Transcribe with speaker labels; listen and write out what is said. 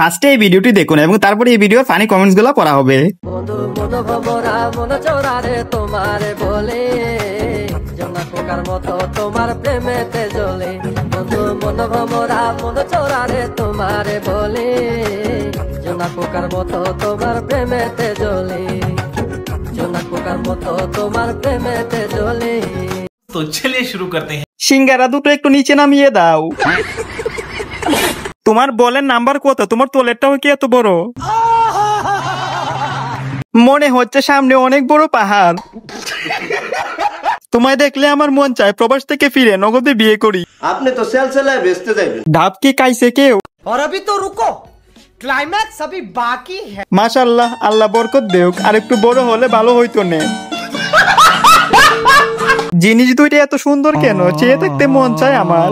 Speaker 1: ফার্স্টে এই ভিডিওটি দেখুন এবং তারপরে এই ভিডিওর ফানি কমেন্টস গুলো পড়া হবে।
Speaker 2: বন্ধু মন ভমরা মন চোরারে তোমারে বলে জোনা পোকার মতো তোমার প্রেমেতে জ্বলে। বন্ধু মন ভমরা মন চোরারে তোমারে বলে জোনা পোকার মতো তোমার প্রেমেতে জ্বলে। জোনা পোকার মতো তোমার প্রেমেতে জ্বলে।
Speaker 3: তো চলিए शुरू करते हैं।
Speaker 1: সিঙ্গারা দুটো একটু নিচে নামিয়ে দাও। তোমার বলের নাম্বার কত? তোমার তোলেরটাও কি এত বড়? মনে হচ্ছে সামনে অনেক বড় পাহাড়। তোমায় দেখলে আমার মন চায় প্রবাস থেকে ফিরে নগদে বিয়ে করি।
Speaker 4: আপনি তো সেলসেলায় বেচতে যাবেন।
Speaker 1: ধাপ কি কাইছে কেউ?
Speaker 5: और अभी तो रुको, क्लाइमैक्स अभी बाकी है।
Speaker 1: মাশাআল্লাহ, আল্লাহ বরকত দেউক। আর একটু বড় হলে ভালো হইতো না। জিনিস দুইটা এত সুন্দর কেন? চেয়ে থাকতে মন চায় আমার।